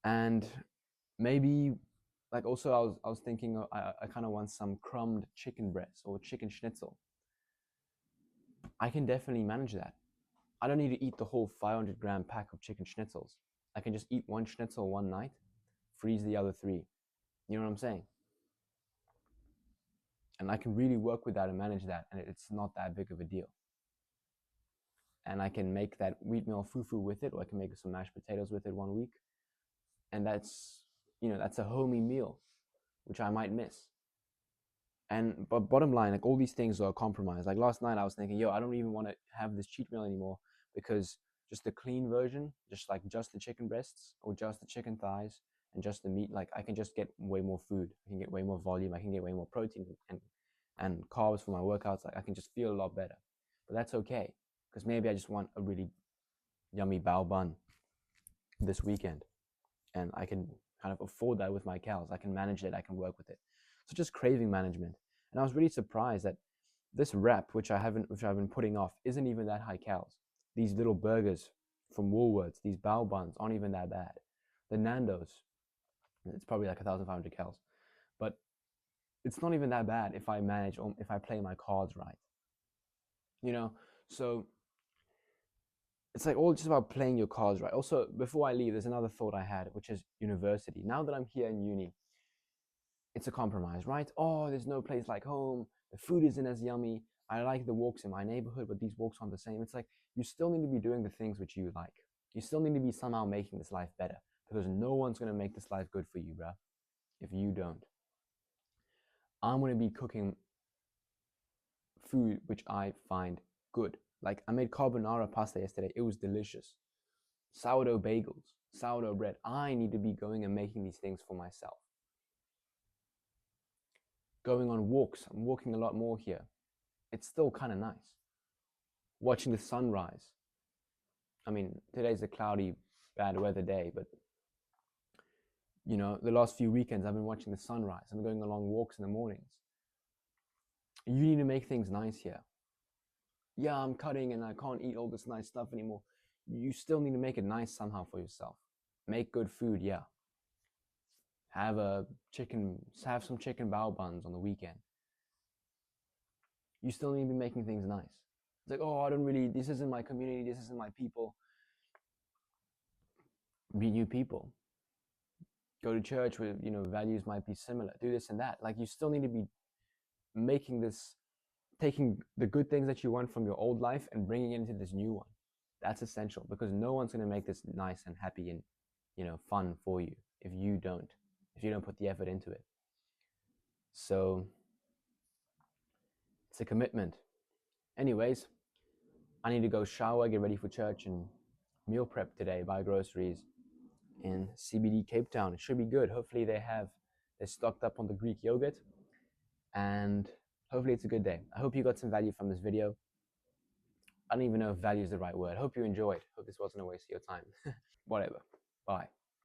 And maybe, like, also I was thinking I kind of want some crumbed chicken breast or chicken schnitzel. I can definitely manage that. I don't need to eat the whole 500-gram pack of chicken schnitzels. I can just eat one schnitzel one night, freeze the other three. You know what I'm saying? And I can really work with that and manage that, and it's not that big of a deal. And I can make that wheatmeal fufu with it, or I can make some mashed potatoes with it one week. And that's a homey meal, which I might miss. But bottom line, like, all these things are a compromise. Like last night I was thinking, yo, I don't even want to have this cheat meal anymore, because just the clean version, just the chicken breasts or just the chicken thighs and just the meat, like I can just get way more food. I can get way more volume. I can get way more protein and carbs for my workouts. Like I can just feel a lot better. But that's okay, because maybe I just want a really yummy bao bun this weekend, and I can kind of afford that with my cows. I can manage it. I can work with it. So just craving management. And I was really surprised that this wrap, which I've been putting off, isn't even that high calories. These little burgers from Woolworths, these bao buns aren't even that bad. The Nando's, it's probably like 1,500 calories, but it's not even that bad if I manage, or if I play my cards right. So it's like all just about playing your cards right. Also, before I leave, there's another thought I had, which is university. Now that I'm here in uni, it's a compromise, right? Oh, there's no place like home. The food isn't as yummy. I like the walks in my neighborhood, but these walks aren't the same. It's like you still need to be doing the things which you like. You still need to be somehow making this life better, because no one's going to make this life good for you, bruh, if you don't. I'm going to be cooking food which I find good. Like I made carbonara pasta yesterday. It was delicious. Sourdough bagels, sourdough bread. I need to be going and making these things for myself. Going on walks. I'm walking a lot more here. It's still kind of nice. Watching the sunrise. I mean, today's a cloudy, bad weather day, but the last few weekends I've been watching the sunrise. I'm going along walks in the mornings. You need to make things nice here. Yeah, I'm cutting and I can't eat all this nice stuff anymore. You still need to make it nice somehow for yourself. Make good food, yeah. Have some chicken bao buns on the weekend. You still need to be making things nice. It's like, oh, this isn't my community, this isn't my people. Meet new people. Go to church where, values might be similar. Do this and that. Like, you still need to be taking the good things that you want from your old life and bringing it into this new one. That's essential, because no one's going to make this nice and happy and, fun for you if you don't put the effort into it. So it's a commitment. Anyways, I need to go shower, get ready for church, and meal prep today, buy groceries in CBD Cape Town. It should be good. Hopefully they're stocked up on the Greek yogurt, and hopefully it's a good day. I hope you got some value from this video. I don't even know if value is the right word. Hope you enjoyed. Hope this wasn't a waste of your time. Whatever. Bye.